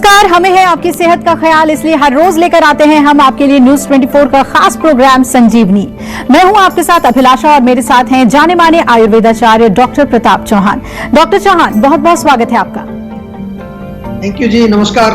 नमस्कार, हमें है आपकी सेहत का ख्याल, इसलिए हर रोज लेकर आते हैं हम आपके लिए न्यूज 24 का खास प्रोग्राम संजीवनी। मैं हूं आपके साथ अभिलाषा और मेरे साथ हैं जाने माने आयुर्वेदाचार्य डॉक्टर प्रताप चौहान। डॉक्टर चौहान, बहुत बहुत स्वागत है आपका। थैंक यू जी, नमस्कार।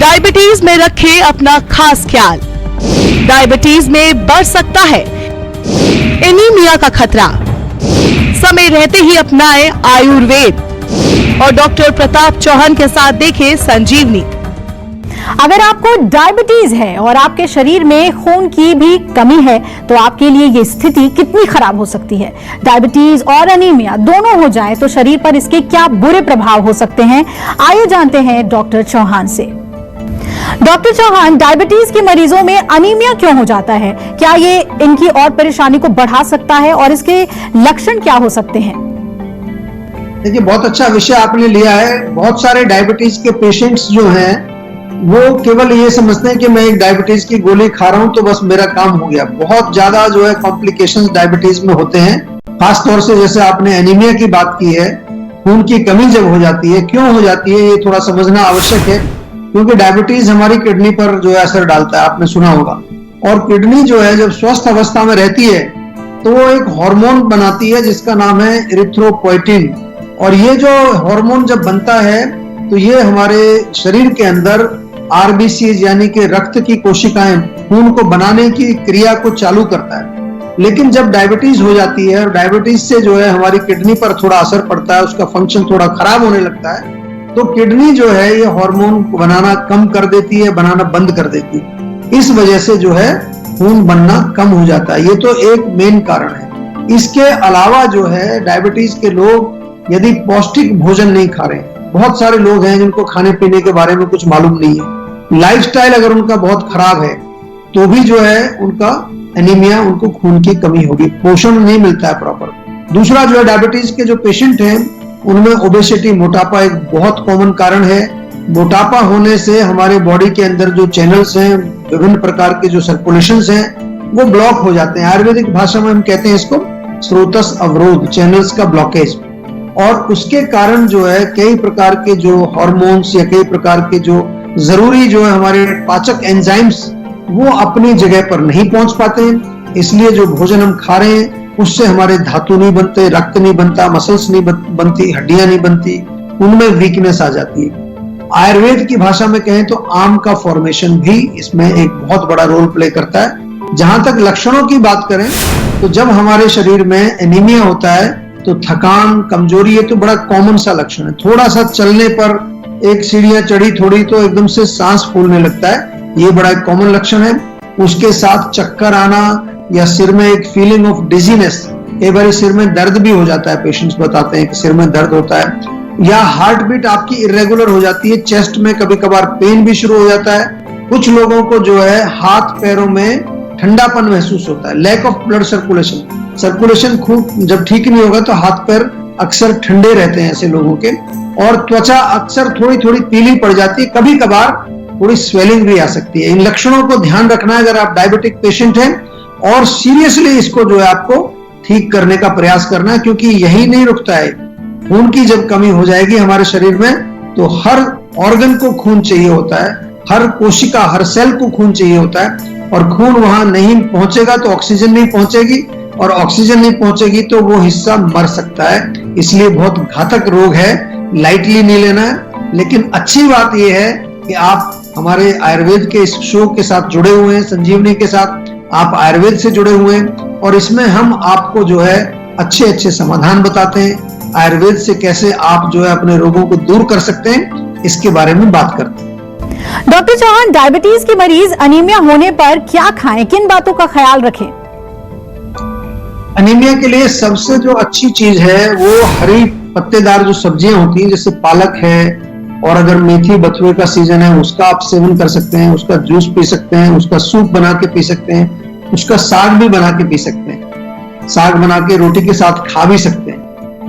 डायबिटीज में रखें अपना खास ख्याल। डायबिटीज में बढ़ सकता है एनीमिया का खतरा। समय रहते ही अपनाएं आयुर्वेद और डॉक्टर प्रताप चौहान के साथ देखें संजीवनी। अगर आपको डायबिटीज है और आपके शरीर में खून की भी कमी है तो आपके लिए ये स्थिति कितनी खराब हो सकती है। डायबिटीज और अनीमिया दोनों हो जाए तो शरीर पर इसके क्या बुरे प्रभाव हो सकते हैं, आइए जानते हैं डॉक्टर चौहान से। डॉक्टर चौहान, डायबिटीज के मरीजों में अनीमिया क्यों हो जाता है? क्या ये इनकी और परेशानी को बढ़ा सकता है और इसके लक्षण क्या हो सकते हैं? देखिए, बहुत अच्छा विषय आपने लिया है। बहुत सारे डायबिटीज के पेशेंट्स जो हैं वो केवल ये समझते हैं कि मैं एक डायबिटीज की गोली खा रहा हूं तो बस मेरा काम हो गया। बहुत ज्यादा जो है कॉम्प्लिकेशंस डायबिटीज में होते हैं। खास तौर से जैसे आपने एनीमिया की बात की है, खून की कमी जब हो जाती है, क्यों हो जाती है ये थोड़ा समझना आवश्यक है, क्योंकि डायबिटीज हमारी किडनी पर जो है असर डालता है, आपने सुना होगा। और किडनी जो है जब स्वस्थ अवस्था में रहती है तो वो एक हार्मोन बनाती है जिसका नाम है इरिथ्रोपोइटिन। और ये जो हार्मोन जब बनता है तो ये हमारे शरीर के अंदर आरबीसी यानी कि रक्त की कोशिकाएं खून को बनाने की क्रिया को चालू करता है। लेकिन जब डायबिटीज हो जाती है और डायबिटीज से जो है हमारी किडनी पर थोड़ा असर पड़ता है, उसका फंक्शन थोड़ा खराब होने लगता है, तो किडनी जो है ये हार्मोन बनाना कम कर देती है, बनाना बंद कर देती है। इस वजह से जो है खून बनना कम हो जाता है। ये तो एक मेन कारण है। इसके अलावा जो है डायबिटीज के लोग यदि पौष्टिक भोजन नहीं खा रहे हैं, बहुत सारे लोग हैं जिनको खाने पीने के बारे में कुछ मालूम नहीं है, लाइफस्टाइल अगर उनका बहुत खराब है तो भी जो है उनका एनीमिया, उनको खून की कमी होगी, पोषण नहीं मिलता है प्रॉपर। दूसरा जो है डायबिटीज के जो पेशेंट हैं उनमें ओबेसिटी, मोटापा एक बहुत कॉमन कारण है। मोटापा होने से हमारे बॉडी के अंदर जो चैनल्स हैं, विभिन्न प्रकार के जो सर्कुलेशंस हैं वो ब्लॉक हो जाते हैं। आयुर्वेदिक भाषा में हम कहते हैं इसको स्रोतस अवरोध, चैनल्स का ब्लॉकेज। और उसके कारण जो है कई प्रकार के जो हार्मोन्स या कई प्रकार के जो जरूरी जो है हमारे पाचक एंजाइम्स वो अपनी जगह पर नहीं पहुंच पाते हैं। इसलिए जो भोजन हम खा रहे हैं उससे हमारे धातु नहीं बनते, रक्त नहीं बनता, मसल्स नहीं बनती, हड्डियां नहीं बनती, उनमें वीकनेस आ जाती है। आयुर्वेद की भाषा में कहें तो आम का फॉर्मेशन भी इसमें एक बहुत बड़ा रोल प्ले करता है। जहां तक लक्षणों की बात करें तो जब हमारे शरीर में एनीमिया होता है तो थकान, कमजोरी, ये तो बड़ा कॉमन सा लक्षण है। थोड़ा सा चलने पर, एक सीढ़ियां चढ़ी थोड़ी तो एकदम से सांस फूलने लगता है, ये बड़ा एक कॉमन लक्षण है। उसके साथ चक्कर आना या सिर में एक फीलिंग ऑफ डिजीनेस, कई बार सिर में दर्द भी हो जाता है, पेशेंट्स बताते हैं कि सिर में दर्द होता है। या हार्ट बीट आपकी इरेगुलर हो जाती है, चेस्ट में कभी कभार पेन भी शुरू हो जाता है। कुछ लोगों को जो है हाथ पैरों में ठंडापन महसूस होता है, लैक ऑफ ब्लड सर्कुलेशन खूब जब ठीक नहीं होगा तो हाथ पैर अक्सर ठंडे रहते हैं ऐसे लोगों के। और त्वचा अक्सर थोड़ी थोड़ी पीली पड़ जाती है, कभी कभार थोड़ी स्वेलिंग भी आ सकती है। इन लक्षणों को ध्यान रखना है अगर आप डायबिटिक पेशेंट हैं, और सीरियसली इसको जो है आपको ठीक करने का प्रयास करना है, क्योंकि यही नहीं रुकता है। खून की जब कमी हो जाएगी हमारे शरीर में तो हर ऑर्गन को खून चाहिए होता है, हर कोशिका, हर सेल को खून चाहिए होता है। और खून वहां नहीं पहुंचेगा तो ऑक्सीजन नहीं पहुंचेगी, और ऑक्सीजन नहीं पहुंचेगी तो वो हिस्सा मर सकता है। इसलिए बहुत घातक रोग है, लाइटली नहीं लेना है। लेकिन अच्छी बात यह है कि आप हमारे आयुर्वेद के इस शो के साथ जुड़े हुए हैं, संजीवनी के साथ आप आयुर्वेद से जुड़े हुए हैं, और इसमें हम आपको जो है अच्छे अच्छे समाधान बताते हैं। आयुर्वेद से कैसे आप जो है अपने रोगों को दूर कर सकते हैं, इसके बारे में बात करते हैं। डॉक्टर चौहान, डायबिटीज के मरीज अनीमिया होने पर क्या खाएं, किन बातों का ख्याल रखें? अनीमिया के लिए सबसे जो अच्छी चीज है वो हरी पत्तेदार जो सब्जियां होती हैं, जैसे पालक है, और अगर मेथी बथुए का सीजन है उसका आप सेवन कर सकते हैं, उसका जूस पी सकते हैं, उसका सूप बना के पी सकते हैं, उसका साग भी बना के पी सकते हैं, साग बना के रोटी के साथ खा भी सकते हैं।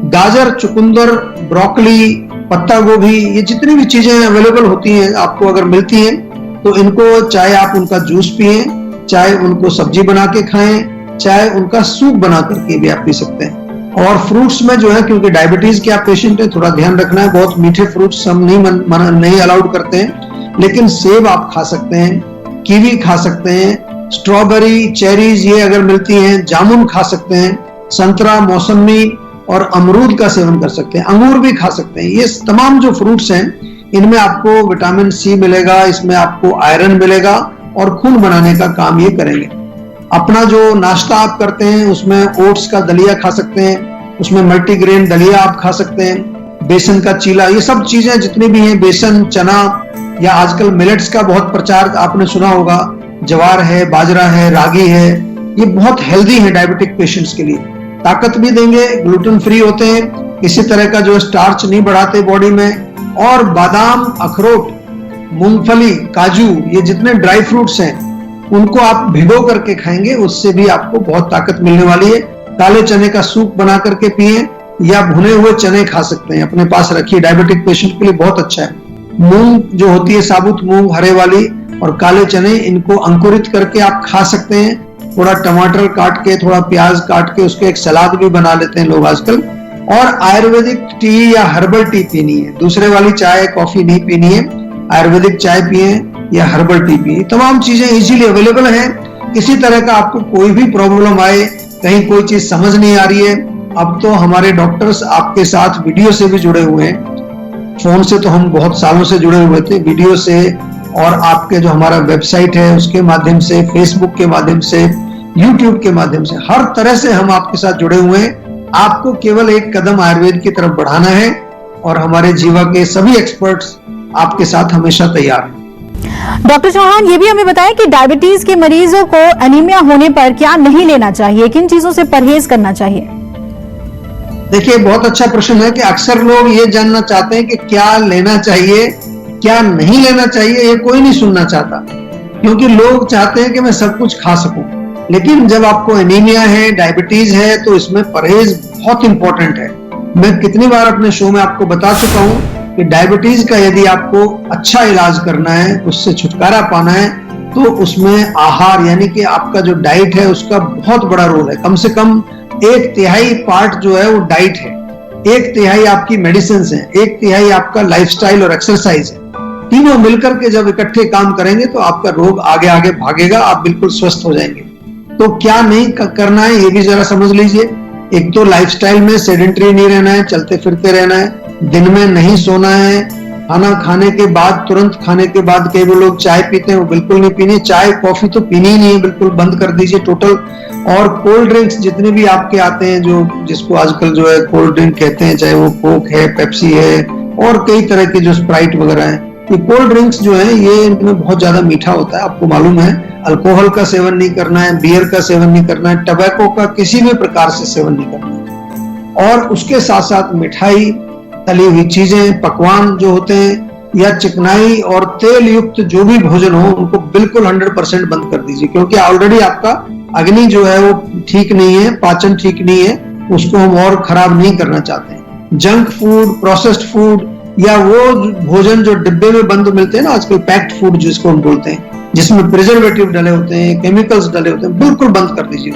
गाजर, चुकंदर, ब्रोकली, पत्ता गोभी, ये जितनी भी चीजें अवेलेबल होती हैं आपको अगर मिलती हैं तो इनको चाहे आप उनका जूस पिएं, चाहे उनको सब्जी बना के खाएं, चाहे उनका सूप बना करके भी आप पी सकते हैं। और फ्रूट्स में जो है, क्योंकि डायबिटीज के आप पेशेंट हैं, थोड़ा ध्यान रखना है, बहुत मीठे फ्रूट्स हम नहीं अलाउड करते हैं, लेकिन सेब आप खा सकते हैं, कीवी खा सकते हैं, स्ट्रॉबेरी, चेरीज ये अगर मिलती हैं, जामुन खा सकते हैं, संतरा, मौसमी और अमरूद का सेवन कर सकते हैं, अंगूर भी खा सकते हैं। ये तमाम जो फ्रूट्स हैं, इनमें आपको विटामिन सी मिलेगा, इसमें आपको आयरन मिलेगा और खून बनाने का काम ये करेंगे। अपना जो नाश्ता आप करते हैं उसमें ओट्स का दलिया खा सकते हैं, उसमें मल्टीग्रेन दलिया आप खा सकते हैं, बेसन का चीला, ये सब चीजें जितनी भी हैं, बेसन, चना, या आजकल मिलेट्स का बहुत प्रचार आपने सुना होगा, ज्वार है, बाजरा है, रागी है, ये बहुत हेल्दी है डायबिटिक पेशेंट्स के लिए, ताकत भी देंगे, ग्लूटेन फ्री होते हैं, किसी तरह का जो स्टार्च नहीं बढ़ाते बॉडी में। और बादाम, अखरोट, मूंगफली, काजू, ये जितने ड्राई फ्रूट्स हैं उनको आप भिगो करके खाएंगे, उससे भी आपको बहुत ताकत मिलने वाली है। काले चने का सूप बना करके पिए या भुने हुए चने खा सकते हैं, अपने पास रखिए, डायबिटिक पेशेंट के लिए बहुत अच्छा है। मूंग जो होती है, साबुत मूंग हरे वाली, और काले चने, इनको अंकुरित करके आप खा सकते हैं। थोड़ा टमाटर काट के, थोड़ा प्याज काट के उसके एक सलाद भी बना लेते हैं लोग आजकल। और आयुर्वेदिक टी या हर्बल टी पीनी है, दूसरे वाली चाय कॉफी नहीं पीनी है, आयुर्वेदिक चाय पिए या हर्बल टी पिए। तमाम चीजें इजीली अवेलेबल हैं। किसी तरह का आपको कोई भी प्रॉब्लम आए, कहीं कोई चीज समझ नहीं आ रही है, अब तो हमारे डॉक्टर्स आपके साथ वीडियो से भी जुड़े हुए हैं। फोन से तो हम बहुत सालों से जुड़े हुए थे, वीडियो से और आपके जो हमारा वेबसाइट है उसके माध्यम से, फेसबुक के माध्यम से, यूट्यूब के माध्यम से, हर तरह से हम आपके साथ जुड़े हुए हैं। आपको केवल एक कदम आयुर्वेद की तरफ बढ़ाना है और हमारे जीवा के सभी एक्सपर्ट्स आपके साथ हमेशा तैयार हैं। डॉक्टर चौहान, ये भी हमें बताएं कि डायबिटीज के मरीजों को एनीमिया होने पर क्या नहीं लेना चाहिए, किन चीजों से परहेज करना चाहिए? देखिए, बहुत अच्छा प्रश्न है कि अक्सर लोग ये जानना चाहते हैं कि क्या लेना चाहिए, क्या नहीं लेना चाहिए। ये कोई नहीं सुनना चाहता, क्योंकि लोग चाहते हैं कि मैं सब कुछ खा सकूं। लेकिन जब आपको एनीमिया है, डायबिटीज है, तो इसमें परहेज बहुत इंपॉर्टेंट है। मैं कितनी बार अपने शो में आपको बता चुका हूं कि डायबिटीज का यदि आपको अच्छा इलाज करना है, उससे छुटकारा पाना है, तो उसमें आहार यानी कि आपका जो डाइट है उसका बहुत बड़ा रोल है। कम से कम 1/3 पार्ट जो है वो डाइट है, 1/3 आपकी मेडिसिन है, 1/3 आपका लाइफस्टाइल और एक्सरसाइज है। तीनों मिलकर के जब इकट्ठे काम करेंगे तो आपका रोग आगे आगे भागेगा, आप बिल्कुल स्वस्थ हो जाएंगे। तो क्या नहीं करना है ये भी जरा समझ लीजिए। एक तो लाइफस्टाइल में सेडेंटरी नहीं रहना है, चलते फिरते रहना है, दिन में नहीं सोना है, खाना खाने के बाद, तुरंत खाने के बाद कई लोग चाय पीते हैं, वो बिल्कुल नहीं पीनी, चाय कॉफी तो पीनी ही नहीं है, बिल्कुल बंद कर दीजिए टोटल। और कोल्ड ड्रिंक्स जितने भी आपके आते हैं, जो जिसको आजकल जो है कोल्ड ड्रिंक कहते हैं, चाहे वो कोक है, पेप्सी है और कई तरह के जो स्प्राइट वगैरह है, ये कोल्ड ड्रिंक्स जो है ये इनमें बहुत ज्यादा मीठा होता है, आपको मालूम है। अल्कोहल का सेवन नहीं करना है, बियर का सेवन नहीं करना है, टबैको का किसी भी प्रकार से सेवन नहीं करना है। और उसके साथ साथ मिठाई, तली हुई चीजें, पकवान जो होते हैं, या चिकनाई और तेल युक्त जो भी भोजन हो, उनको बिल्कुल 100% बंद कर दीजिए, क्योंकि ऑलरेडी आपका अग्नि जो है वो ठीक नहीं है, पाचन ठीक नहीं है, उसको हम और खराब नहीं करना चाहते। जंक फूड, प्रोसेस्ड फूड या वो भोजन जो डिब्बे में बंद मिलते हैं ना आजकल, पैक्ड फूड जिसको हम बोलते हैं, जिसमें प्रिजर्वेटिव डले होते हैं, केमिकल्स डले होते हैं, बिल्कुल बंद कर दीजिए।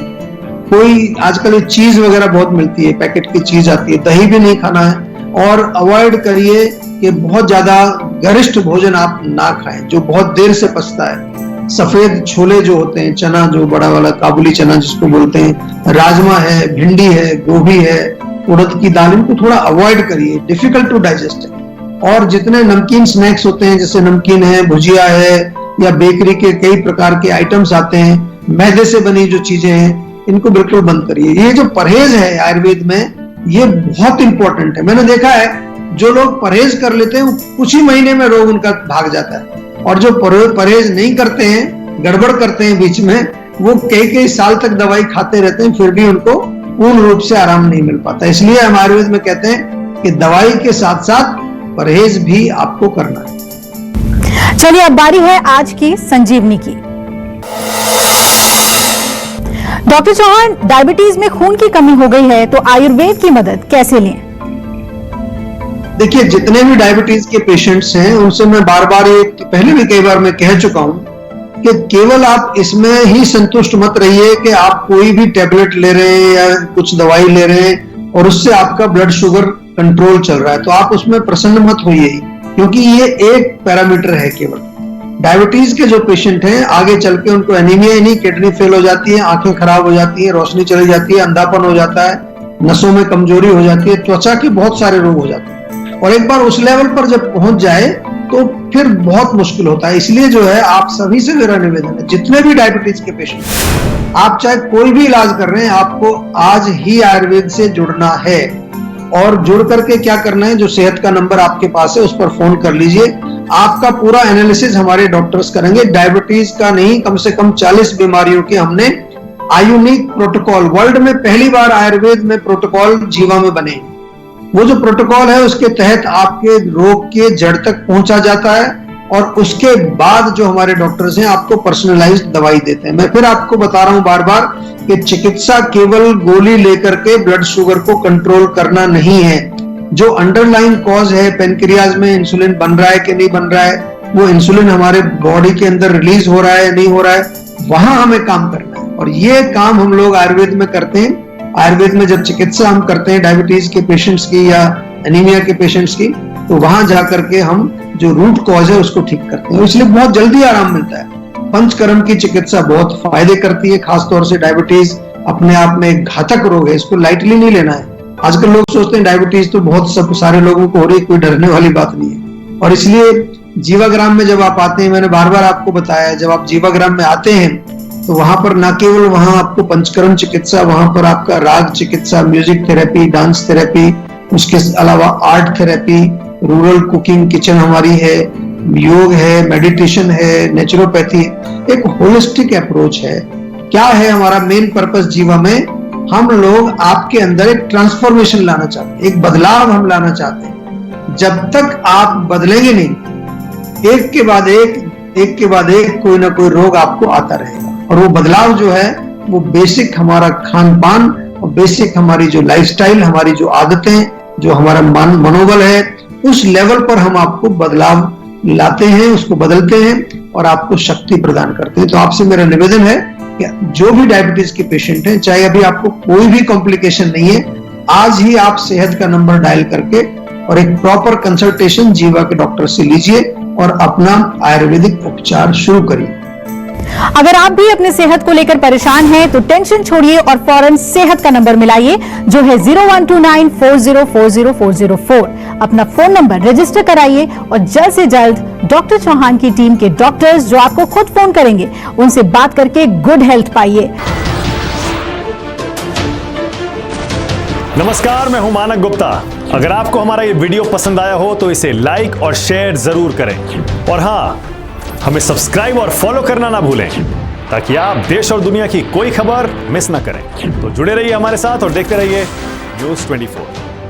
कोई आजकल ये चीज वगैरह बहुत मिलती है, पैकेट की चीज आती है, दही भी नहीं खाना है। और अवॉइड करिए कि बहुत ज्यादा गरिष्ठ भोजन आप ना खाएं जो बहुत देर से पचता है। सफेद छोले जो होते हैं, चना जो बड़ा वाला काबुली चना जिसको बोलते हैं, राजमा है, भिंडी है, गोभी है, उड़द की दाल, इनको थोड़ा अवॉइड करिए, डिफिकल्ट टू डाइजेस्ट है। और जितने नमकीन स्नैक्स होते हैं, जैसे नमकीन है, भुजिया है, या बेकरी के कई प्रकार के आइटम्स आते हैं, मैदे से बनी जो चीजें हैं, इनको बिल्कुल बंद करिए। ये जो परहेज है आयुर्वेद में, ये बहुत इंपॉर्टेंट है। मैंने देखा है जो लोग परहेज कर लेते हैं कुछ ही महीने में रोग उनका भाग जाता है, और जो परहेज नहीं करते हैं, गड़बड़ करते हैं बीच में, वो कई साल तक दवाई खाते रहते हैं, फिर भी उनको पूर्ण रूप से आराम नहीं मिल पाता। इसलिए हम आयुर्वेद में कहते हैं कि दवाई के साथ साथ परहेज भी आपको करना है। चलिए, अब बारी है आज की संजीवनी की। डॉक्टर चौहान, डायबिटीज में खून की कमी हो गई है, तो आयुर्वेद की मदद कैसे लें? देखिए, जितने भी डायबिटीज के पेशेंट्स हैं उनसे मैं बार बार, पहले भी कई बार मैं कह चुका हूं कि केवल आप इसमें ही संतुष्ट मत रहिए कि आप कोई भी टेबलेट ले रहे हैं या कुछ दवाई ले रहे हैं और उससे आपका ब्लड शुगर कंट्रोल चल रहा है, तो आप उसमें प्रसन्न मत होइए, क्योंकि ये एक पैरामीटर है केवल। डायबिटीज के जो पेशेंट हैं आगे चल के उनको एनीमिया ही नहीं, किडनी फेल हो जाती है, आंखें खराब हो जाती है, रोशनी चली जाती है, अंधापन हो जाता है, नसों में कमजोरी हो जाती है, त्वचा के बहुत सारे रोग हो जाते हैं। और एक बार उस लेवल पर जब पहुंच जाए तो फिर बहुत मुश्किल होता है। इसलिए जो है आप सभी से मेरा निवेदन है, जितने भी डायबिटीज के पेशेंट, आप चाहे कोई भी इलाज कर रहे हैं, आपको आज ही आयुर्वेद से जुड़ना है। और जुड़ करके क्या करना है, जो सेहत का नंबर आपके पास है उस पर फोन कर लीजिए। आपका पूरा एनालिसिस हमारे डॉक्टर्स करेंगे। डायबिटीज का नहीं, कम से कम 40 बीमारियों के हमने आयुनिक प्रोटोकॉल, वर्ल्ड में पहली बार आयुर्वेद में प्रोटोकॉल जीवा में बने। वो जो प्रोटोकॉल है उसके तहत आपके रोग के जड़ तक पहुंचा जाता है और उसके बाद जो हमारे डॉक्टर्स हैं आपको पर्सनलाइज्ड दवाई देते हैं। मैं फिर आपको बता रहा हूं बार बार कि चिकित्सा केवल गोली लेकर के ब्लड शुगर को कंट्रोल करना नहीं है। जो अंडरलाइन कॉज है, पेनक्रियाज में इंसुलिन बन रहा है कि नहीं बन रहा है, वो इंसुलिन हमारे बॉडी के अंदर रिलीज हो रहा है या नहीं हो रहा है, वहां हमें काम करना है। और ये काम हम लोग आयुर्वेद में करते हैं। आयुर्वेद में जब चिकित्सा हम करते हैं डायबिटीज के पेशेंट्स की या एनीमिया के पेशेंट्स की, तो वहां जाकर के हम जो रूट कॉज है उसको ठीक करते हैं, इसलिए बहुत जल्दी आराम मिलता है। पंचकर्म की चिकित्सा बहुत फायदे करती है, खासतौर से डायबिटीज अपने आप में एक घातक रोग है, इसको लाइटली नहीं लेना है। आजकल लोग सोचते हैं डायबिटीज तो बहुत सब सारे लोगों को हो रही है, कोई डरने वाली बात नहीं है। और इसलिए जीवाग्राम में जब आप आते हैं, मैंने बार बार आपको बताया, जब आप जीवाग्राम में आते हैं तो वहां पर न केवल वहां आपको पंचकर्म चिकित्सा, वहां पर आपका राग चिकित्सा, म्यूजिक थेरेपी, डांस थेरेपी, उसके अलावा art therapy, rural cooking kitchen हमारी है, योग है, मेडिटेशन है, नेचुरोपैथी, एक होलिस्टिक अप्रोच है। क्या है हमारा मेन पर्पस जीवा में? हम लोग आपके अंदर एक ट्रांसफॉर्मेशन लाना चाहते हैं, एक बदलाव हम लाना चाहते हैं। जब तक आप बदलेंगे नहीं, एक के बाद एक कोई ना कोई रोग आपको आता रहेगा। और वो बदलाव जो है वो बेसिक हमारा खान पान और बेसिक हमारी जो लाइफस्टाइल, हमारी जो आदतें, जो हमारा मनोबल है, उस लेवल पर हम आपको बदलाव लाते हैं, उसको बदलते हैं और आपको शक्ति प्रदान करते हैं। तो आपसे मेरा निवेदन है कि जो भी डायबिटीज के पेशेंट हैं, चाहे अभी आपको कोई भी कॉम्प्लिकेशन नहीं है, आज ही आप सेहत का नंबर डायल करके और एक प्रॉपर कंसल्टेशन जीवा के डॉक्टर से लीजिए और अपना आयुर्वेदिक उपचार शुरू करिए। अगर आप भी अपने सेहत को लेकर परेशान हैं तो टेंशन छोड़िए और फौरन सेहत का नंबर मिलाइए, जो है 0129404004। अपना फोन नंबर रजिस्टर कराइए और जल्द से जल्द डॉक्टर चौहान की टीम के डॉक्टर्स, जो आपको खुद फोन करेंगे, उनसे बात करके गुड हेल्थ पाइए। नमस्कार, मैं हूं मानक गुप्ता। अगर आपको हमारा ये वीडियो पसंद आया हो तो इसे लाइक और शेयर जरूर करें, और हाँ, हमें सब्सक्राइब और फॉलो करना ना भूलें, ताकि आप देश और दुनिया की कोई खबर मिस ना करें। तो जुड़े रहिए हमारे साथ और देखते रहिए न्यूज़ 24।